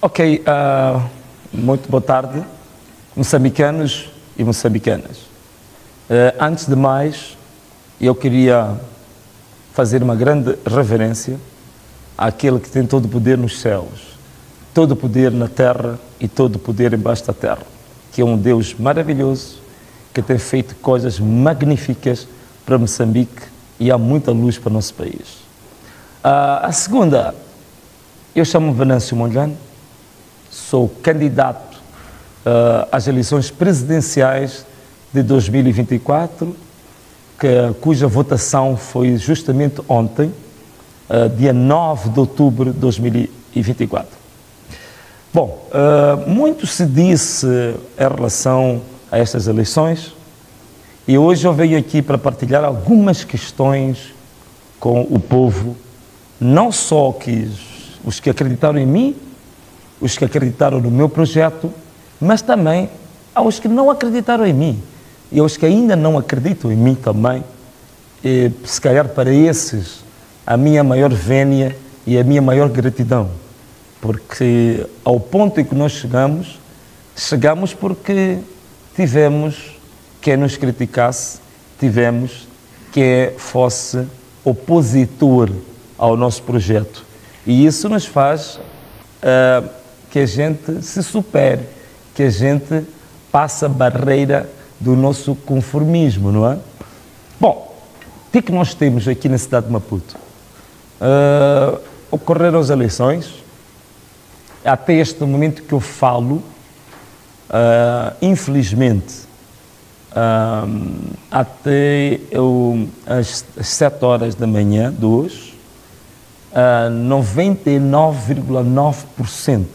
Ok, muito boa tarde, moçambicanos e moçambicanas. Antes de mais, eu queria fazer uma grande reverência àquele que tem todo o poder nos céus, todo o poder na terra e todo o poder embaixo da terra, que é um Deus maravilhoso, que tem feito coisas magníficas para Moçambique e há muita luz para o nosso país. A segunda, eu chamo-me Venâncio Mondlane, sou candidato às eleições presidenciais de 2024, cuja votação foi justamente ontem, dia 9 de outubro de 2024. Bom, muito se disse em relação a estas eleições e hoje eu venho aqui para partilhar algumas questões com o povo, não só os que acreditaram em mim, os que acreditaram no meu projeto, mas também aos que não acreditaram em mim e aos que ainda não acreditam em mim também. E, se calhar para esses, a minha maior vénia e a minha maior gratidão, porque ao ponto em que nós chegamos porque tivemos quem nos criticasse, tivemos quem fosse opositor ao nosso projeto. E isso nos faz que a gente se supere, que a gente passe a barreira do nosso conformismo, não é? Bom, o que nós temos aqui na cidade de Maputo? Ocorreram as eleições, até este momento que eu falo, infelizmente, até às 7 horas da manhã de hoje, 99,9%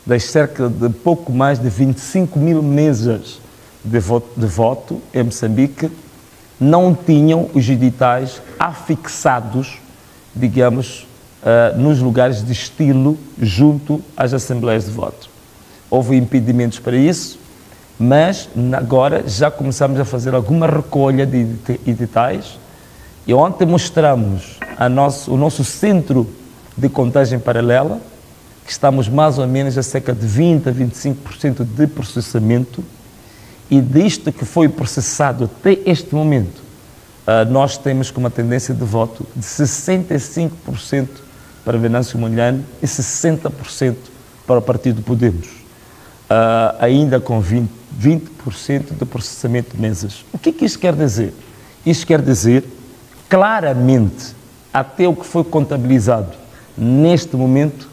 das cerca de pouco mais de 25 mil mesas de voto em Moçambique não tinham os editais afixados, digamos, nos lugares de estilo junto às assembleias de voto. Houve impedimentos para isso, mas agora já começamos a fazer alguma recolha de editais e ontem mostramos o nosso centro de contagem paralela, que estamos mais ou menos a cerca de 20 a 25% de processamento, e disto que foi processado até este momento, nós temos com uma tendência de voto de 65% para Venâncio Mondlane e 60% para o Partido Podemos, ainda com 20% de processamento de mesas. O que isto quer dizer? Isto quer dizer, claramente, até o que foi contabilizado neste momento,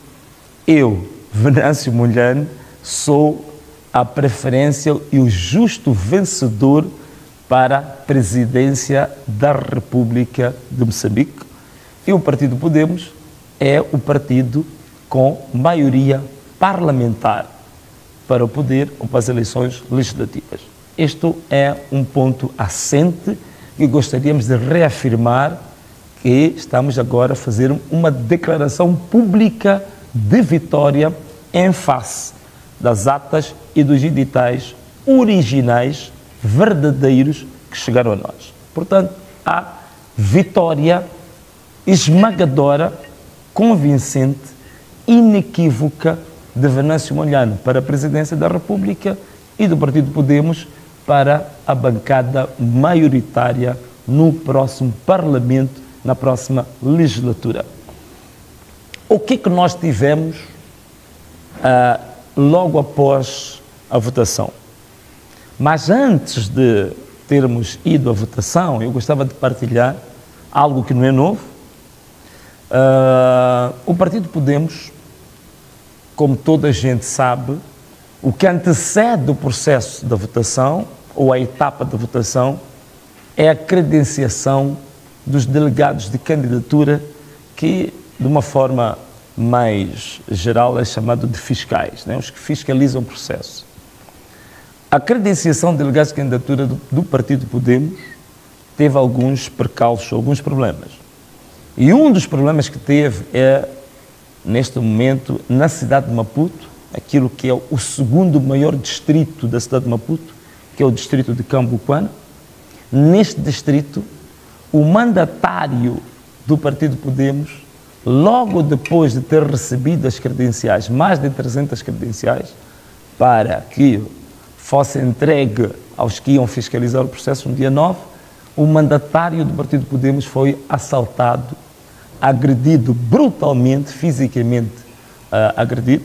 eu, Venâncio Mondlane, sou a preferência e o justo vencedor para a presidência da República de Moçambique. E o Partido Podemos é o partido com maioria parlamentar para o poder ou para as eleições legislativas. Este é um ponto assente que gostaríamos de reafirmar, que estamos agora a fazer uma declaração pública de vitória em face das atas e dos editais originais, verdadeiros, que chegaram a nós. Portanto, há vitória esmagadora, convincente, inequívoca de Venâncio Mondlane para a presidência da República e do Partido Podemos para a bancada maioritária no próximo Parlamento, na próxima legislatura. O que nós tivemos logo após a votação? Mas antes de termos ido à votação, eu gostava de partilhar algo que não é novo. O Partido Podemos, como toda a gente sabe, o que antecede o processo da votação, ou a etapa da votação, é a credenciação dos delegados de candidatura, que, de uma forma mais geral, é chamado de fiscais, né? Os que fiscalizam o processo. A credenciação de delegados de candidatura do Partido Podemos teve alguns percalços, alguns problemas. E um dos problemas que teve é, neste momento, na cidade de Maputo, aquilo que é o segundo maior distrito da cidade de Maputo, que é o distrito de Cambuquana. Neste distrito, o mandatário do Partido Podemos logo depois de ter recebido as credenciais, mais de 300 credenciais, para que fosse entregue aos que iam fiscalizar o processo no dia 9, o mandatário do Partido Podemos foi assaltado, agredido brutalmente, fisicamente agredido,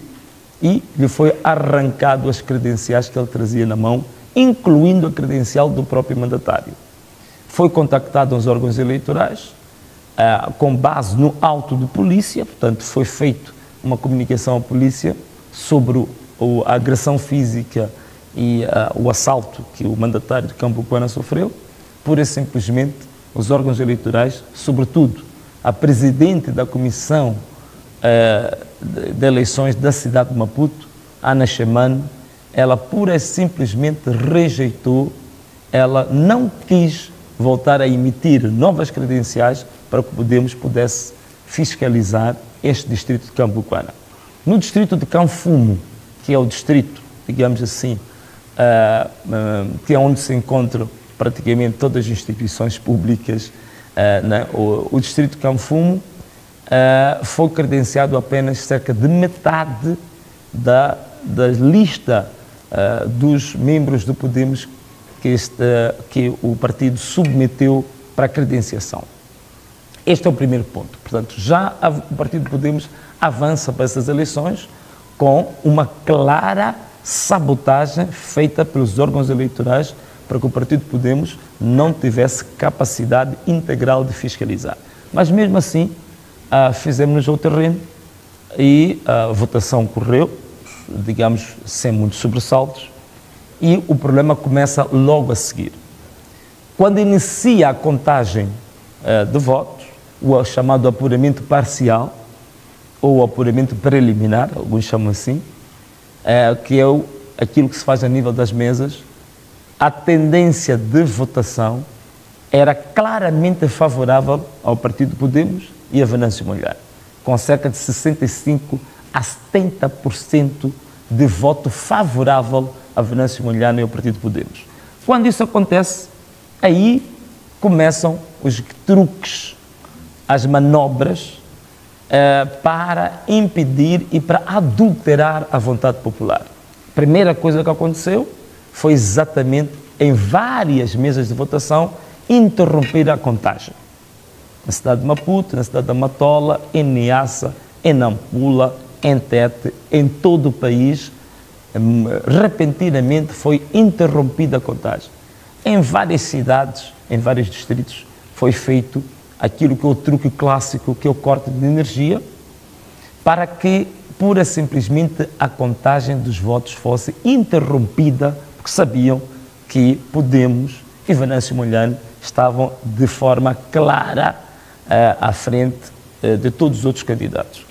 e lhe foi arrancado as credenciais que ele trazia na mão, incluindo a credencial do próprio mandatário. Foi contactado aos órgãos eleitorais, com base no auto de polícia, portanto foi feita uma comunicação à polícia sobre a agressão física e o assalto que o mandatário de Cambuquana sofreu. Pura e simplesmente os órgãos eleitorais, sobretudo a presidente da Comissão de Eleições da cidade de Maputo, Ana Chemane, ela pura e simplesmente rejeitou, ela não quis voltar a emitir novas credenciais para que o Podemos pudesse fiscalizar este distrito de Cambuquana. No distrito de Canfumo, que é o distrito, digamos assim, que é onde se encontram praticamente todas as instituições públicas, né? O distrito de Canfumo foi credenciado apenas cerca de metade da lista dos membros do Podemos que o partido submeteu para credenciação. Este é o primeiro ponto. Portanto, já o Partido Podemos avança para essas eleições com uma clara sabotagem feita pelos órgãos eleitorais para que o Partido Podemos não tivesse capacidade integral de fiscalizar. Mas mesmo assim, fizemos-nos ao terreno e a votação correu, digamos, sem muitos sobressaltos, e o problema começa logo a seguir. Quando inicia a contagem de votos, o chamado apuramento parcial, ou apuramento preliminar, alguns chamam assim, que é aquilo que se faz a nível das mesas, a tendência de votação era claramente favorável ao Partido Podemos e a Venâncio Mondlane, com cerca de 65% a 70% de voto favorável a Venâncio Mondlane e ao Partido Podemos. Quando isso acontece, aí começam os truques, as manobras para impedir e para adulterar a vontade popular. A primeira coisa que aconteceu foi exatamente em várias mesas de votação interromper a contagem. Na cidade de Maputo, na cidade da Matola, em Niassa, em Nampula, em Tete, em todo o país, repentinamente foi interrompida a contagem. Em várias cidades, em vários distritos, foi feito aquilo que é o truque clássico, que é o corte de energia, para que, pura e simplesmente, a contagem dos votos fosse interrompida, porque sabiam que Podemos e Venâncio Mondlane estavam de forma clara à frente de todos os outros candidatos.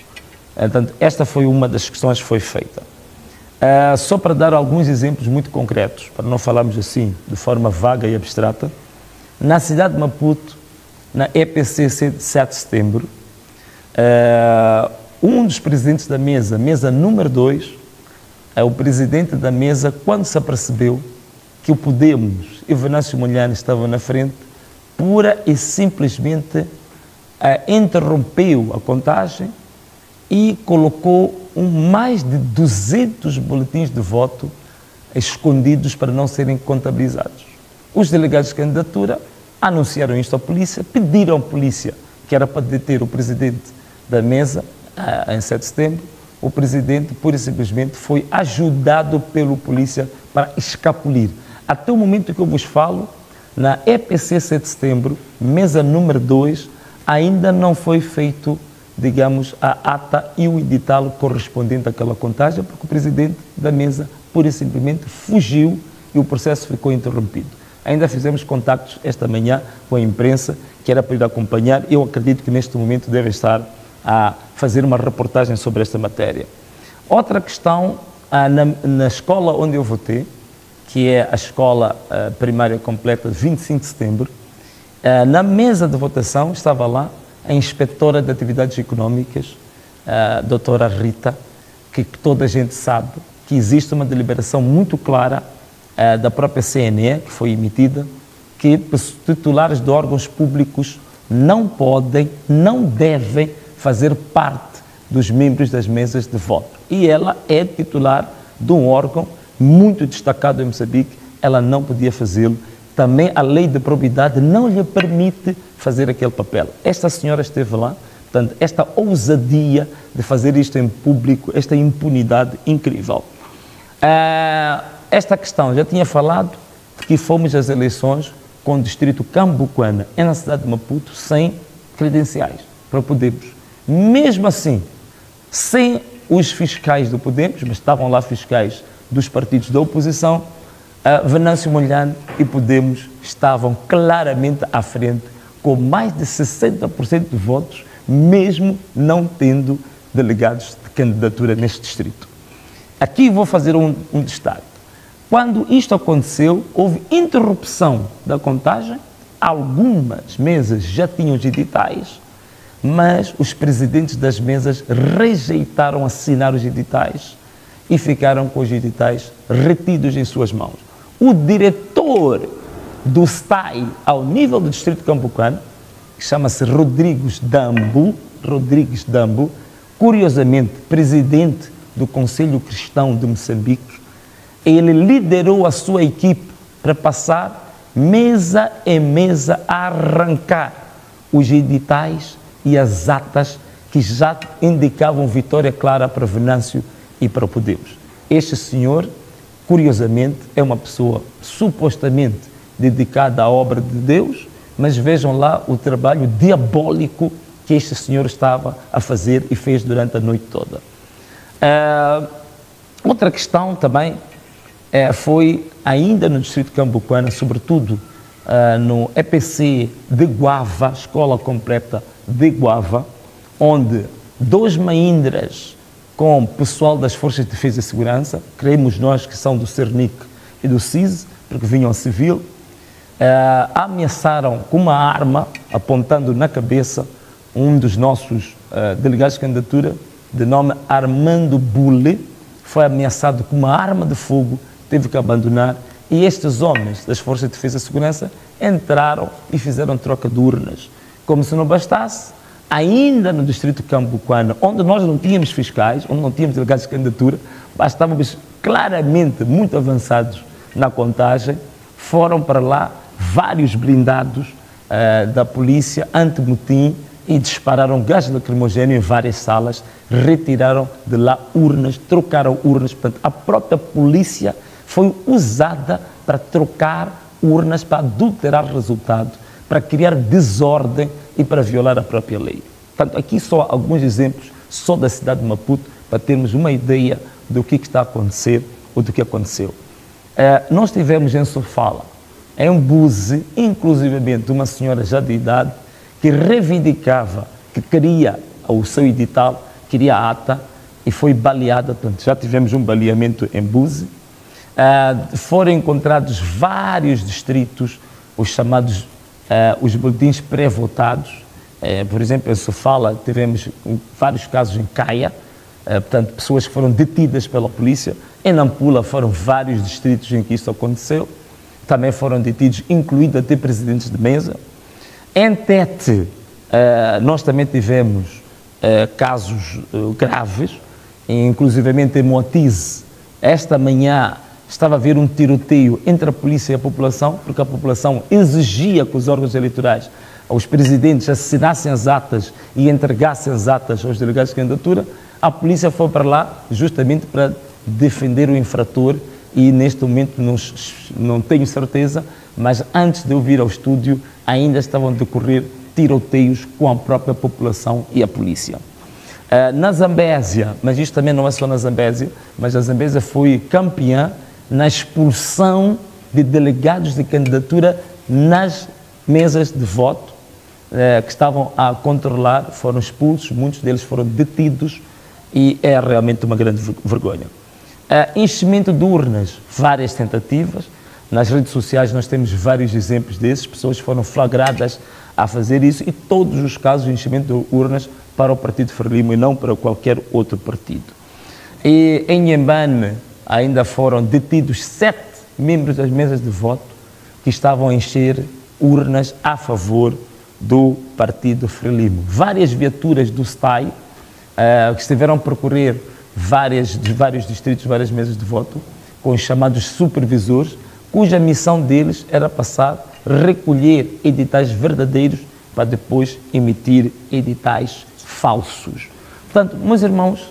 Portanto, esta foi uma das questões que foi feita. Só para dar alguns exemplos muito concretos, para não falarmos assim de forma vaga e abstrata, na cidade de Maputo, na EPC 7 de setembro, um dos presidentes da mesa número 2, o presidente da mesa, quando se apercebeu que o Podemos e o Venâncio Mondlane estavam na frente, pura e simplesmente interrompeu a contagem e colocou mais de 200 boletins de voto escondidos para não serem contabilizados. Os delegados de candidatura anunciaram isto à polícia, pediram à polícia que era para deter o presidente da mesa em 7 de setembro. O presidente, pura e simplesmente, foi ajudado pelo polícia para escapulir. Até o momento que eu vos falo, na EPC 7 de setembro, mesa número 2, ainda não foi feito, digamos, a ata e o edital correspondente àquela contagem, porque o presidente da mesa, pura e simplesmente, fugiu e o processo ficou interrompido. Ainda fizemos contactos esta manhã com a imprensa, que era para ir acompanhar. Eu acredito que neste momento deve estar a fazer uma reportagem sobre esta matéria. Outra questão, na escola onde eu votei, que é a escola primária completa de 25 de setembro, na mesa de votação estava lá a inspetora de atividades económicas, a doutora Rita, que toda a gente sabe que existe uma deliberação muito clara da própria CNE, que foi emitida, que titulares de órgãos públicos não podem, não devem fazer parte dos membros das mesas de voto. E ela é titular de um órgão muito destacado em Moçambique, ela não podia fazê-lo. Também a lei de probidade não lhe permite fazer aquele papel. Esta senhora esteve lá, portanto, esta ousadia de fazer isto em público, esta impunidade incrível. Esta questão, já tinha falado de que fomos às eleições com o distrito Cambuquana, na cidade de Maputo, sem credenciais para Podemos. Mesmo assim, sem os fiscais do Podemos, mas estavam lá fiscais dos partidos da oposição, Venâncio Mondlane e Podemos estavam claramente à frente, com mais de 60% de votos, mesmo não tendo delegados de candidatura neste distrito. Aqui vou fazer um destaque. Quando isto aconteceu, houve interrupção da contagem, algumas mesas já tinham os editais, mas os presidentes das mesas rejeitaram assinar os editais e ficaram com os editais retidos em suas mãos. O diretor do STAI ao nível do distrito cambucano, que chama-se Rodrigues Dambo, curiosamente presidente do Conselho Cristão de Moçambique, ele liderou a sua equipe para passar mesa em mesa a arrancar os editais e as atas que já indicavam vitória clara para Venâncio e para o Podemos. Este senhor, curiosamente, é uma pessoa supostamente dedicada à obra de Deus, mas vejam lá o trabalho diabólico que este senhor estava a fazer e fez durante a noite toda. Outra questão também foi ainda no distrito Cambuquana, sobretudo no EPC de Guava, Escola Completa de Guava, onde 2 Mahindras com pessoal das Forças de Defesa e Segurança, creemos nós que são do Cernic e do CIS, porque vinham civil, ameaçaram com uma arma, apontando na cabeça um dos nossos delegados de candidatura, de nome Armando Bule, foi ameaçado com uma arma de fogo, teve que abandonar, e estes homens das Forças de Defesa e Segurança entraram e fizeram troca de urnas. Como se não bastasse, ainda no distrito Cambuquana, onde nós não tínhamos fiscais, onde não tínhamos delegados de candidatura, estávamos claramente muito avançados na contagem, foram para lá vários blindados da polícia anti-motim e dispararam gás lacrimogéneo em várias salas, retiraram de lá urnas, trocaram urnas, portanto, a própria polícia foi usada para trocar urnas, para adulterar resultados, para criar desordem e para violar a própria lei. Portanto, aqui só alguns exemplos, só da cidade de Maputo, para termos uma ideia do que está a acontecer ou do que aconteceu. Nós tivemos em Sofala, em Buzi, inclusivamente uma senhora já de idade, que reivindicava que queria o seu edital, queria a ata, e foi baleada. Portanto, já tivemos um baleamento em Buzi. Foram encontrados vários distritos, os chamados os boletins pré-votados. Por exemplo, em Sofala tivemos vários casos em Caia, portanto, pessoas que foram detidas pela polícia. Em Nampula foram vários distritos em que isso aconteceu. Também foram detidos, incluindo até presidentes de mesa. Em Tete, nós também tivemos casos graves, inclusivamente em Moatize. Esta manhã estava a haver um tiroteio entre a polícia e a população, porque a população exigia que os órgãos eleitorais, os presidentes, assinassem as atas e entregassem as atas aos delegados de candidatura. A polícia foi para lá justamente para defender o infrator e neste momento não tenho certeza, mas antes de eu vir ao estúdio ainda estavam a decorrer tiroteios com a própria população e a polícia. Na Zambésia, mas isto também não é só na Zambésia, mas a Zambésia foi campeã na expulsão de delegados de candidatura nas mesas de voto que estavam a controlar, foram expulsos, muitos deles foram detidos e é realmente uma grande vergonha. Enchimento de urnas, várias tentativas, nas redes sociais nós temos vários exemplos desses, pessoas foram flagradas a fazer isso e todos os casos de enchimento de urnas para o Partido Frelimo e não para qualquer outro partido. E em Inhambane ainda foram detidos 7 membros das mesas de voto que estavam a encher urnas a favor do Partido Frelimo. Várias viaturas do STAI que estiveram a percorrer vários distritos, várias mesas de voto, com os chamados supervisores, cuja missão deles era passar, recolher editais verdadeiros para depois emitir editais falsos. Portanto, meus irmãos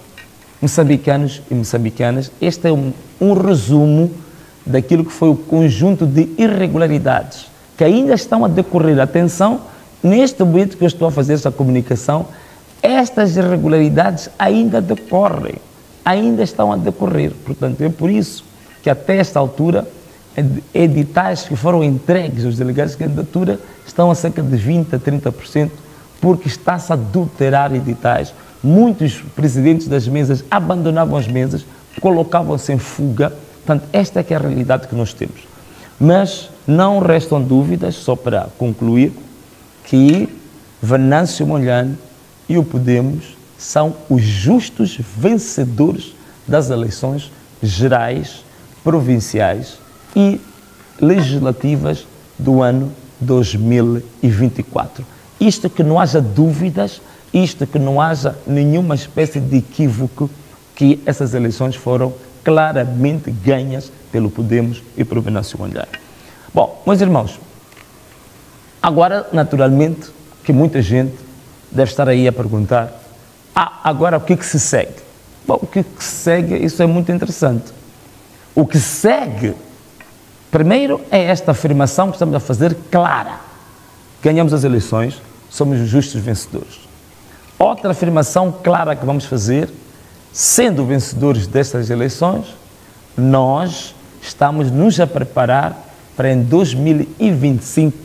moçambicanos e moçambicanas, este é um resumo daquilo que foi o conjunto de irregularidades que ainda estão a decorrer. Atenção, neste momento que eu estou a fazer esta comunicação, estas irregularidades ainda decorrem, ainda estão a decorrer. Portanto, é por isso que até esta altura, editais que foram entregues aos delegados de candidatura estão a cerca de 20% a 30%, porque está-se a adulterar editais. Muitos presidentes das mesas abandonavam as mesas, colocavam-se em fuga. Portanto, esta é que é a realidade que nós temos. Mas não restam dúvidas, só para concluir, que Venâncio Mondlane e o Podemos são os justos vencedores das eleições gerais, provinciais e legislativas do ano 2024. Isto que não haja dúvidas, isto que não haja nenhuma espécie de equívoco, que essas eleições foram claramente ganhas pelo Podemos e pelo Venâncio Mondlane. Bom, meus irmãos, agora, naturalmente, que muita gente deve estar aí a perguntar, agora o que se segue? Bom, o que se segue, isso é muito interessante. O que segue, primeiro, é esta afirmação que estamos a fazer clara. Ganhamos as eleições, somos os justos vencedores. Outra afirmação clara que vamos fazer, sendo vencedores destas eleições, nós estamos nos a preparar para em 2025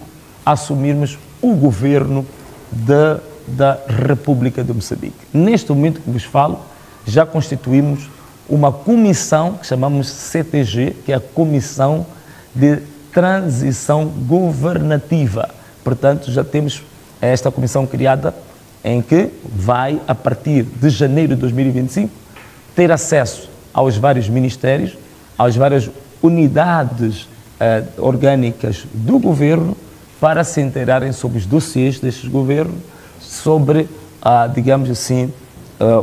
assumirmos o governo da República de Moçambique. Neste momento que vos falo, já constituímos uma comissão que chamamos CTG, que é a Comissão de Transição Governativa. Portanto, já temos esta comissão criada em que vai, a partir de janeiro de 2025, ter acesso aos vários ministérios, às várias unidades orgânicas do governo, para se inteirarem sobre os dossiês destes governos, sobre, digamos assim,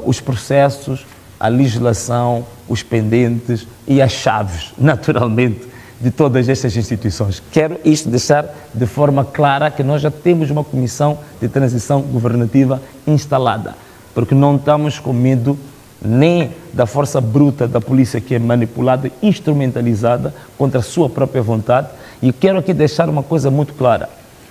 os processos, a legislação, os pendentes e as chaves, naturalmente, de todas estas instituições. Quero isto deixar de forma clara, que nós já temos uma comissão de transição governativa instalada, porque não estamos com medo nem da força bruta da polícia, que é manipulada, instrumentalizada contra a sua própria vontade. E quero aqui deixar uma coisa muito clara.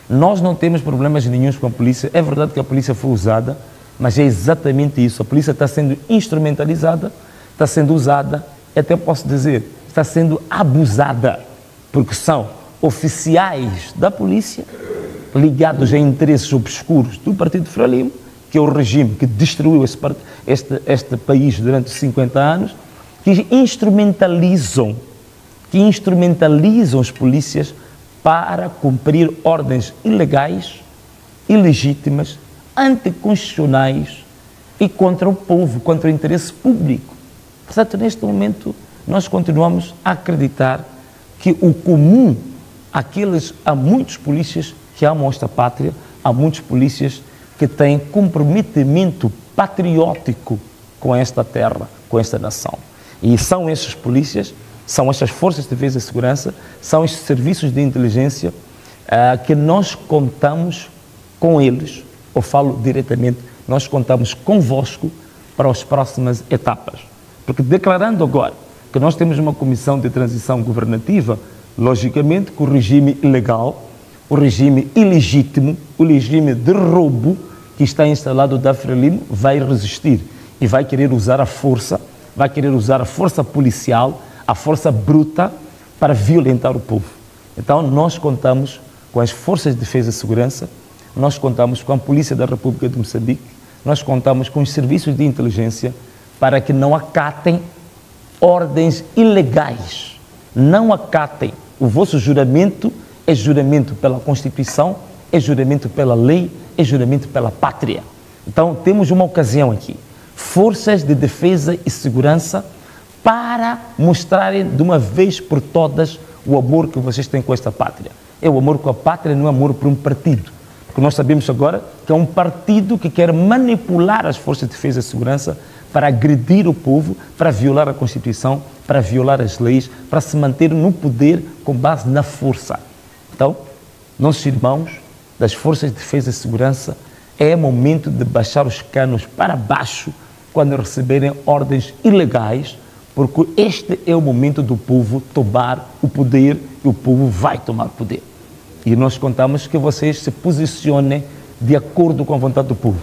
Nós não temos problemas nenhuns com a polícia. É verdade que a polícia foi usada, mas é exatamente isso. A polícia está sendo instrumentalizada, está sendo usada, até posso dizer, está sendo abusada, porque são oficiais da polícia ligados a interesses obscuros do Partido Frelimo, que é o regime que destruiu este país durante 50 anos, que instrumentalizam os polícias para cumprir ordens ilegais, ilegítimas, anticonstitucionais e contra o povo, contra o interesse público. Portanto, neste momento, nós continuamos a acreditar que o comum, há muitos polícias que amam esta pátria, há muitos polícias que têm comprometimento patriótico com esta terra, com esta nação. E são esses polícias, são estas forças de defesa e segurança, são estes serviços de inteligência que nós contamos com eles. Eu falo diretamente, nós contamos convosco para as próximas etapas. Porque declarando agora que nós temos uma comissão de transição governativa, logicamente que o regime ilegal, o regime ilegítimo, o regime de roubo que está instalado da Frelimo vai resistir e vai querer usar a força, vai querer usar a força policial, a força bruta para violentar o povo. Então nós contamos com as forças de defesa e segurança, nós contamos com a Polícia da República de Moçambique, nós contamos com os serviços de inteligência para que não acatem ordens ilegais, não acatem. O vosso juramento é juramento pela Constituição, é juramento pela lei, é juramento pela pátria. Então temos uma ocasião aqui, forças de defesa e segurança, para mostrarem de uma vez por todas o amor que vocês têm com esta pátria. É o amor com a pátria, não é amor por um partido. Porque nós sabemos agora que é um partido que quer manipular as forças de defesa e segurança para agredir o povo, para violar a Constituição, para violar as leis, para se manter no poder com base na força. Então, nossos irmãos das forças de defesa e segurança, é momento de baixar os canos para baixo quando receberem ordens ilegais, porque este é o momento do povo tomar o poder e o povo vai tomar poder. E nós contamos que vocês se posicionem de acordo com a vontade do povo.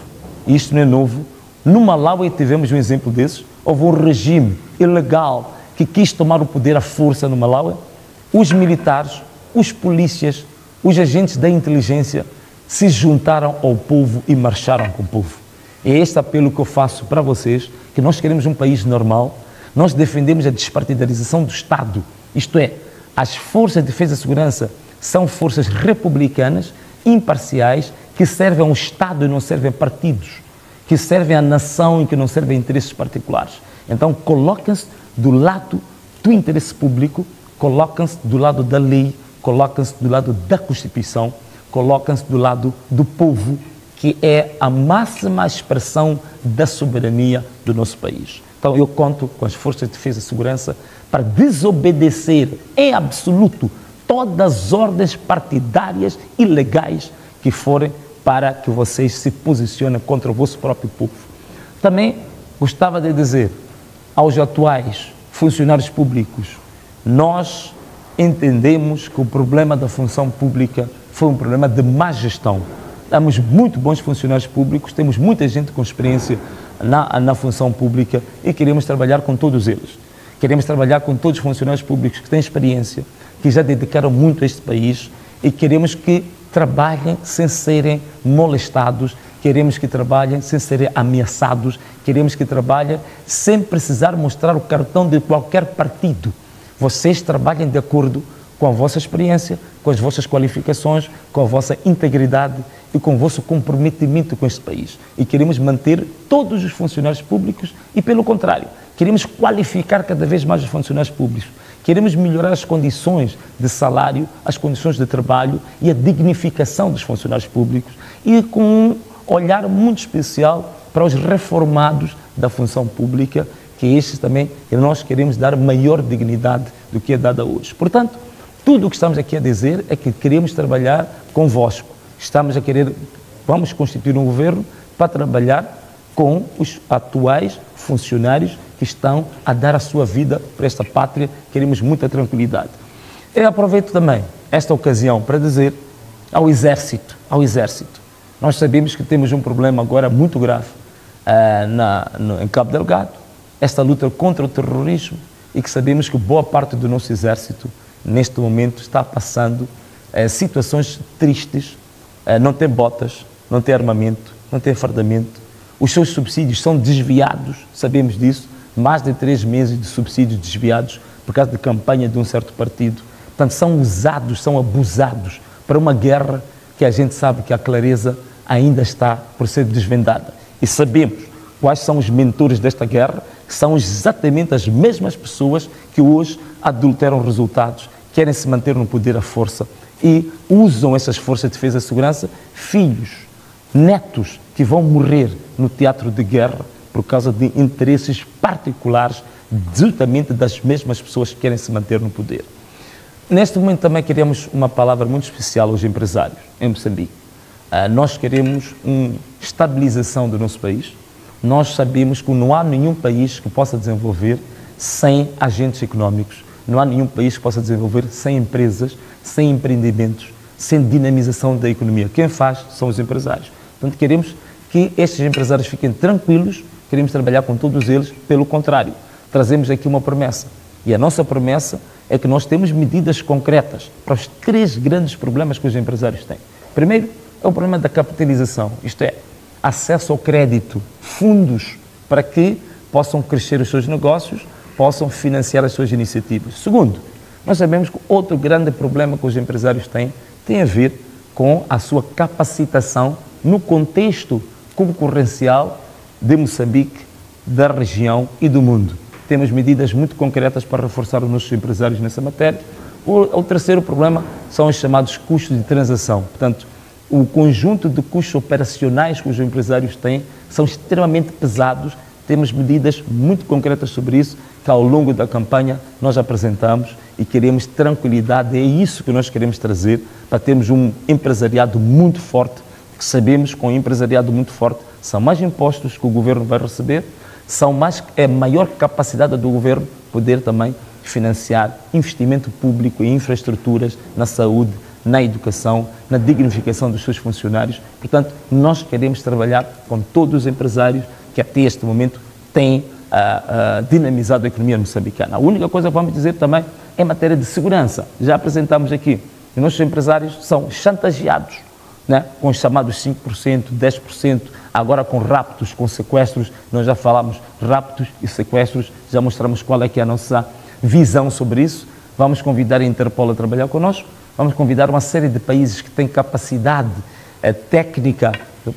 Isto não é novo. No Malawi tivemos um exemplo desses. Houve um regime ilegal que quis tomar o poder à força no Malawi. Os militares, os polícias, os agentes da inteligência se juntaram ao povo e marcharam com o povo. É este apelo que eu faço para vocês, que nós queremos um país normal, nós defendemos a despartidarização do Estado, isto é, as forças de defesa e segurança são forças republicanas, imparciais, que servem ao Estado e não servem a partidos, que servem à nação e que não servem a interesses particulares. Então, coloquem-se do lado do interesse público, coloquem-se do lado da lei, coloquem-se do lado da Constituição, coloquem-se do lado do povo, que é a máxima expressão da soberania do nosso país. Então, eu conto com as forças de defesa e segurança para desobedecer em absoluto todas as ordens partidárias ilegais que forem, para que vocês se posicionem contra o vosso próprio povo. Também gostava de dizer aos atuais funcionários públicos, nós entendemos que o problema da função pública foi um problema de má gestão. Temos muito bons funcionários públicos, temos muita gente com experiência na função pública e queremos trabalhar com todos eles. Queremos trabalhar com todos os funcionários públicos que têm experiência, que já dedicaram muito a este país e queremos que trabalhem sem serem molestados, queremos que trabalhem sem serem ameaçados, queremos que trabalhem sem precisar mostrar o cartão de qualquer partido. Vocês trabalhem de acordo com a vossa experiência, com as vossas qualificações, com a vossa integridade e com o vosso comprometimento com este país. E queremos manter todos os funcionários públicos e, pelo contrário, queremos qualificar cada vez mais os funcionários públicos. Queremos melhorar as condições de salário, as condições de trabalho e a dignificação dos funcionários públicos e com um olhar muito especial para os reformados da função pública, que estes também nós queremos dar maior dignidade do que é dada hoje. Portanto, tudo o que estamos aqui a dizer é que queremos trabalhar convosco. Vamos constituir um governo para trabalhar com os atuais funcionários que estão a dar a sua vida para esta pátria. Queremos muita tranquilidade. Eu aproveito também esta ocasião para dizer ao Exército, nós sabemos que temos um problema agora muito grave em Cabo Delgado, esta luta contra o terrorismo, e que sabemos que boa parte do nosso Exército neste momento está passando situações tristes, não tem botas, não tem armamento, não tem fardamento, os seus subsídios são desviados, sabemos disso, mais de 3 meses de subsídios desviados por causa de campanha de um certo partido. Portanto, são usados, são abusados para uma guerra que a gente sabe que a clareza ainda está por ser desvendada. E sabemos quais são os mentores desta guerra, que são exatamente as mesmas pessoas que hoje adulteram resultados, querem se manter no poder à força e usam essas forças de defesa e segurança, filhos, netos que vão morrer no teatro de guerra por causa de interesses particulares, justamente das mesmas pessoas que querem se manter no poder. Neste momento também queremos uma palavra muito especial aos empresários em Moçambique. Nós queremos uma estabilização do nosso país. Nós sabemos que não há nenhum país que possa desenvolver sem agentes económicos, não há nenhum país que possa desenvolver sem empresas, sem empreendimentos, sem dinamização da economia. Quem faz são os empresários. Portanto, queremos que estes empresários fiquem tranquilos, queremos trabalhar com todos eles, pelo contrário, trazemos aqui uma promessa. E a nossa promessa é que nós temos medidas concretas para os 3 grandes problemas que os empresários têm. Primeiro, é o problema da capitalização, isto é, acesso ao crédito, fundos para que possam crescer os seus negócios, possam financiar as suas iniciativas. Segundo, nós sabemos que outro grande problema que os empresários têm tem a ver com a sua capacitação no contexto concorrencial de Moçambique, da região e do mundo. Temos medidas muito concretas para reforçar os nossos empresários nessa matéria. O terceiro problema são os chamados custos de transação. Portanto, o conjunto de custos operacionais que os empresários têm são extremamente pesados. Temos medidas muito concretas sobre isso, que ao longo da campanha nós apresentamos e queremos tranquilidade. É isso que nós queremos trazer, para termos um empresariado muito forte, que sabemos que com um empresariado muito forte são mais impostos que o governo vai receber, é maior capacidade do governo poder também financiar investimento público em infraestruturas, na saúde, na educação, na dignificação dos seus funcionários. Portanto, nós queremos trabalhar com todos os empresários que até este momento têm dinamizado a economia moçambicana. A única coisa que vamos dizer também é em matéria de segurança. Já apresentamos aqui, os nossos empresários são chantageados, né, com os chamados 5%, 10%, agora com raptos, com sequestros. Nós já falamos raptos e sequestros, já mostramos qual é que é a nossa visão sobre isso. Vamos convidar a Interpol a trabalhar connosco, vamos convidar uma série de países que têm capacidade técnica,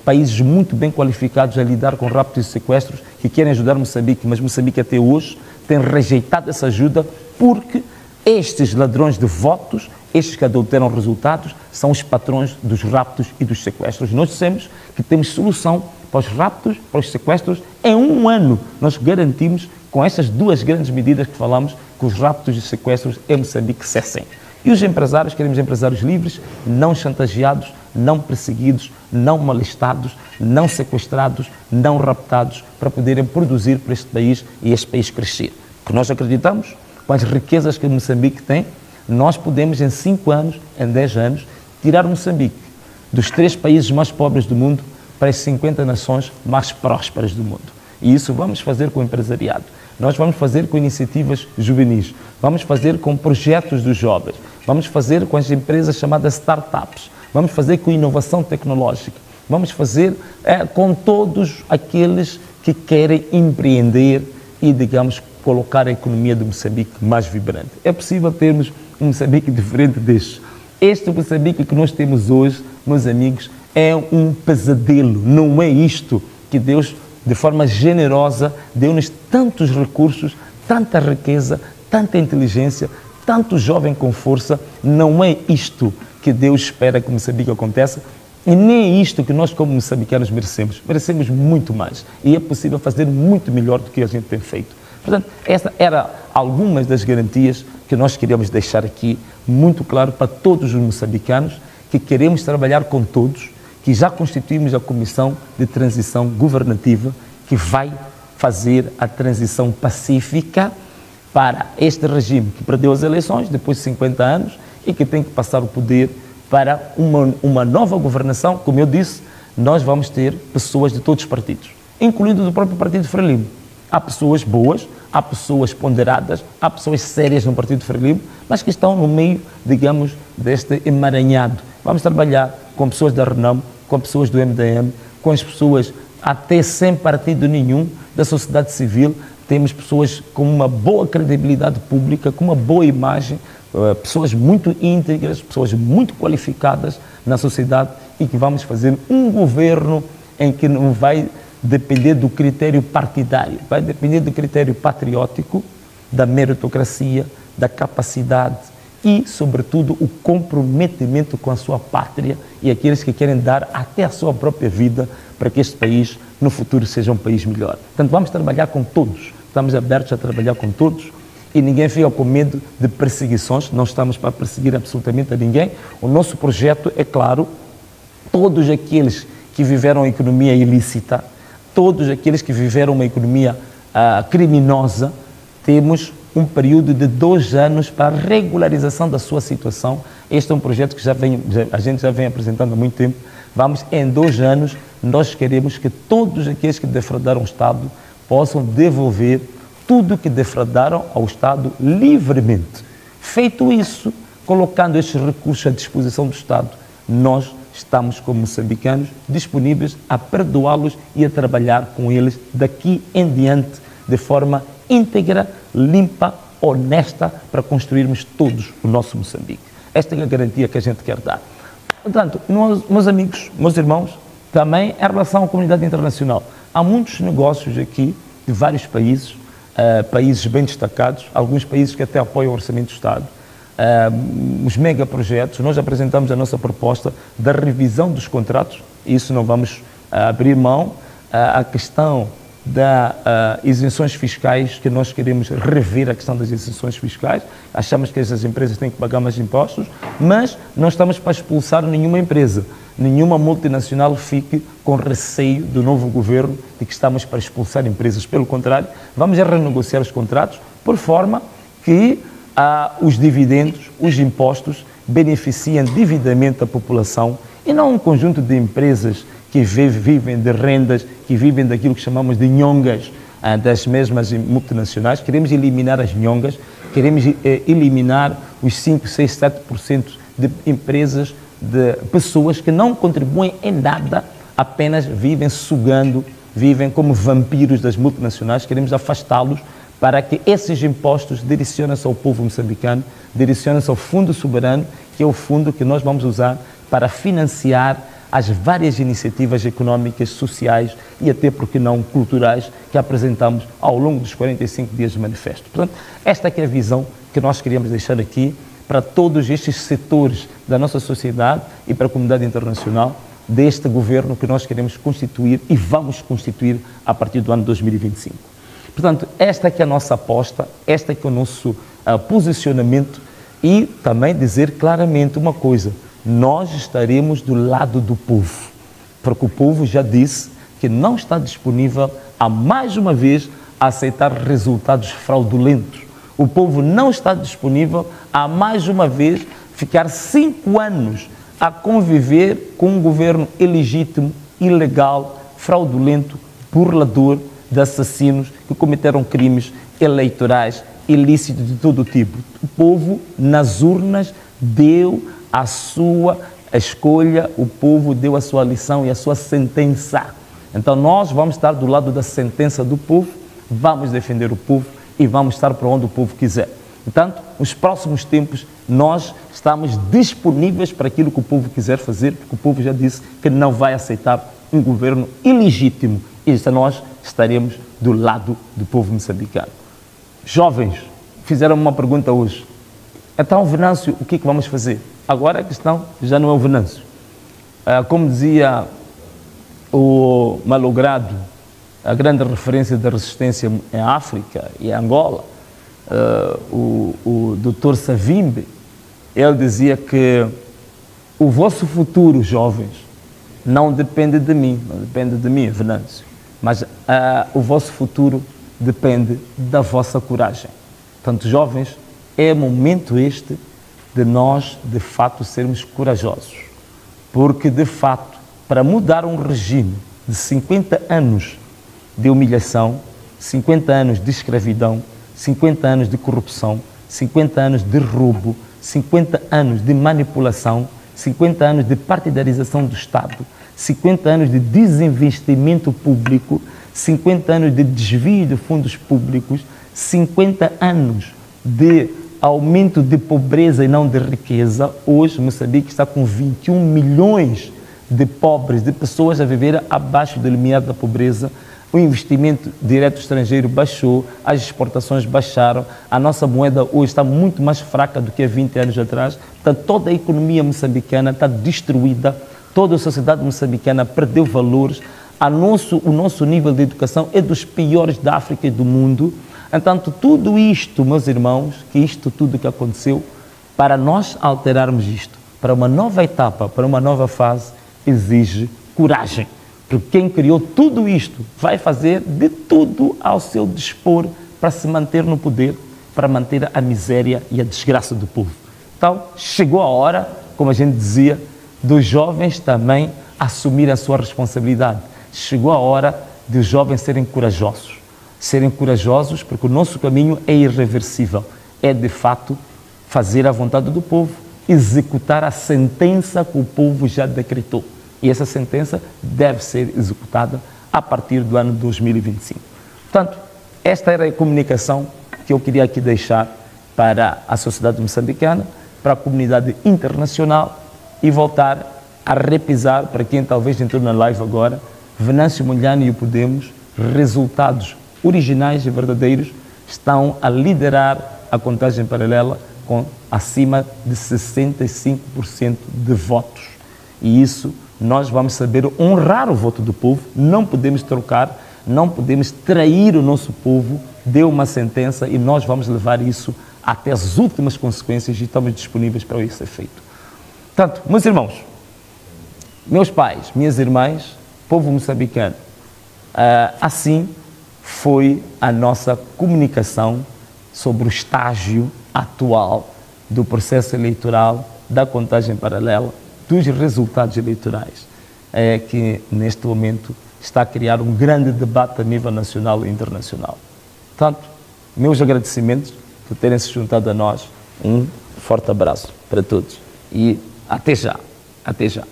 países muito bem qualificados a lidar com raptos e sequestros, que querem ajudar Moçambique, mas Moçambique até hoje tem rejeitado essa ajuda, porque estes ladrões de votos, estes que adulteram resultados, são os patrões dos raptos e dos sequestros. Nós dissemos que temos solução para os raptos, para os sequestros. Em um ano, nós garantimos, com estas duas grandes medidas que falamos, que os raptos e sequestros em Moçambique cessem. E os empresários, queremos empresários livres, não chantageados, não perseguidos, não molestados, não sequestrados, não raptados, para poderem produzir para este país e este país crescer. Porque nós acreditamos, com as riquezas que Moçambique tem, nós podemos em 5 anos, em 10 anos, tirar Moçambique dos 3 países mais pobres do mundo para as 50 nações mais prósperas do mundo. E isso vamos fazer com o empresariado. Nós vamos fazer com iniciativas juvenis, vamos fazer com projetos dos jovens, vamos fazer com as empresas chamadas startups, vamos fazer com inovação tecnológica, vamos fazer com todos aqueles que querem empreender e, digamos, colocar a economia de Moçambique mais vibrante. É possível termos um Moçambique diferente deste. Este Moçambique que nós temos hoje, meus amigos, é um pesadelo. Não é isto que Deus, de forma generosa, deu-nos tantos recursos, tanta riqueza, tanta inteligência, tanto jovem com força. Não é isto que Deus espera que Moçambique aconteça, e nem é isto que nós, como moçambicanos, merecemos. Merecemos muito mais, e é possível fazer muito melhor do que a gente tem feito. Portanto, essa era algumas das garantias que nós queríamos deixar aqui muito claro para todos os moçambicanos, que queremos trabalhar com todos, que já constituímos a Comissão de Transição Governativa, que vai fazer a transição pacífica para este regime que perdeu as eleições depois de 50 anos e que tem que passar o poder para uma nova governação. Como eu disse, nós vamos ter pessoas de todos os partidos, incluindo do próprio Partido Frelimo. Há pessoas boas, há pessoas ponderadas, há pessoas sérias no Partido Frelimo, mas que estão no meio, digamos, deste emaranhado. Vamos trabalhar com pessoas da Renamo, com pessoas do MDM, com as pessoas até sem partido nenhum, da sociedade civil. Temos pessoas com uma boa credibilidade pública, com uma boa imagem, pessoas muito íntegras, pessoas muito qualificadas na sociedade, e que vamos fazer um governo em que não vai depender do critério partidário, vai depender do critério patriótico, da meritocracia, da capacidade e, sobretudo, o comprometimento com a sua pátria e aqueles que querem dar até a sua própria vida para que este país, no futuro, seja um país melhor. Portanto, vamos trabalhar com todos, estamos abertos a trabalhar com todos e ninguém fica com medo de perseguições, não estamos para perseguir absolutamente a ninguém. O nosso projeto é claro, todos aqueles que viveram a economia ilícita, todos aqueles que viveram uma economia criminosa, temos um período de 2 anos para a regularização da sua situação. Este é um projeto que a gente já vem apresentando há muito tempo. Vamos, em 2 anos, nós queremos que todos aqueles que defraudaram o Estado possam devolver tudo que defraudaram ao Estado livremente. Feito isso, colocando estes recursos à disposição do Estado, nós estamos, como moçambicanos, disponíveis a perdoá-los e a trabalhar com eles daqui em diante, de forma íntegra, limpa, honesta, para construirmos todos o nosso Moçambique. Esta é a garantia que a gente quer dar. Portanto, meus amigos, meus irmãos, também em relação à comunidade internacional, há muitos negócios aqui de vários países, países bem destacados, alguns países que até apoiam o Orçamento do Estado, os megaprojetos. Nós apresentamos a nossa proposta da revisão dos contratos, isso não vamos abrir mão. A questão das isenções fiscais, que nós queremos rever a questão das isenções fiscais. Achamos que essas empresas têm que pagar mais impostos, mas não estamos para expulsar nenhuma empresa. Nenhuma multinacional fique com receio do novo governo de que estamos para expulsar empresas. Pelo contrário, vamos renegociar os contratos por forma que os dividendos, os impostos, beneficiem devidamente a população e não um conjunto de empresas que vivem de rendas, que vivem daquilo que chamamos de nhongas das mesmas multinacionais. Queremos eliminar as nhongas, queremos eliminar os 5, 6, 7% de empresas, de pessoas que não contribuem em nada, apenas vivem sugando, vivem como vampiros das multinacionais. Queremos afastá-los para que esses impostos direcionem-se ao povo moçambicano, direcionem-se ao Fundo Soberano, que é o fundo que nós vamos usar para financiar as várias iniciativas económicas, sociais e até, porque não, culturais que apresentamos ao longo dos 45 dias de manifesto. Portanto, esta é a visão que nós queríamos deixar aqui para todos estes setores da nossa sociedade e para a comunidade internacional deste governo que nós queremos constituir e vamos constituir a partir do ano 2025. Portanto, esta é que é a nossa aposta, este é que é o nosso posicionamento e também dizer claramente uma coisa: nós estaremos do lado do povo, porque o povo já disse que não está disponível a mais uma vez a aceitar resultados fraudulentos. O povo não está disponível a mais uma vez ficar 5 anos a conviver com um governo ilegítimo, ilegal, fraudulento, burlador, de assassinos que cometeram crimes eleitorais ilícitos de todo tipo. O povo, nas urnas, deu a sua escolha, o povo deu a sua lição e a sua sentença. Então nós vamos estar do lado da sentença do povo, vamos defender o povo e vamos estar para onde o povo quiser. Portanto, nos próximos tempos, nós estamos disponíveis para aquilo que o povo quiser fazer, porque o povo já disse que não vai aceitar um governo ilegítimo. E nós estaremos do lado do povo moçambicano. Jovens fizeram uma pergunta hoje. Então, Venâncio, o que é que vamos fazer? Agora a questão já não é o Venâncio. Como dizia o malogrado, a grande referência da resistência em África e em Angola, o Dr. Savimbi, ele dizia que o vosso futuro, jovens, não depende de mim, não depende de mim, Venâncio, mas o vosso futuro depende da vossa coragem. Portanto, jovens, é momento este de nós, de fato, sermos corajosos, porque, de fato, para mudar um regime de 50 anos de humilhação, 50 anos de escravidão, 50 anos de corrupção, 50 anos de roubo, 50 anos de manipulação, 50 anos de partidarização do Estado, 50 anos de desinvestimento público, 50 anos de desvio de fundos públicos, 50 anos de aumento de pobreza e não de riqueza. Hoje, Moçambique está com 21 milhões de pobres, de pessoas a viver abaixo do limiar da pobreza. O investimento direto estrangeiro baixou, as exportações baixaram, a nossa moeda hoje está muito mais fraca do que há 20 anos atrás. Portanto, toda a economia moçambicana está destruída, toda a sociedade moçambicana perdeu valores, o nosso nível de educação é dos piores da África e do mundo. Portanto, tudo isto, meus irmãos, que isto tudo que aconteceu, para nós alterarmos isto, para uma nova etapa, para uma nova fase, exige coragem. Porque quem criou tudo isto vai fazer de tudo ao seu dispor para se manter no poder, para manter a miséria e a desgraça do povo. Então, chegou a hora, como a gente dizia, dos jovens também assumirem a sua responsabilidade. Chegou a hora de os jovens serem corajosos. Serem corajosos porque o nosso caminho é irreversível. É, de fato, fazer a vontade do povo, executar a sentença que o povo já decretou. E essa sentença deve ser executada a partir do ano 2025. Portanto, esta era a comunicação que eu queria aqui deixar para a sociedade moçambicana, para a comunidade internacional e voltar a repisar, para quem talvez entrou na live agora, Venâncio Mondlane e o Podemos, resultados originais e verdadeiros, estão a liderar a contagem paralela com acima de 65% de votos. E isso nós vamos saber honrar o voto do povo, não podemos trocar, não podemos trair o nosso povo. Deu uma sentença e nós vamos levar isso até as últimas consequências e estamos disponíveis para isso ser feito. Portanto, meus irmãos, meus pais, minhas irmãs, povo moçambicano, assim foi a nossa comunicação sobre o estágio atual do processo eleitoral, da contagem paralela, dos resultados eleitorais, que neste momento está a criar um grande debate a nível nacional e internacional. Portanto, meus agradecimentos por terem se juntado a nós. Um forte abraço para todos e até já, até já.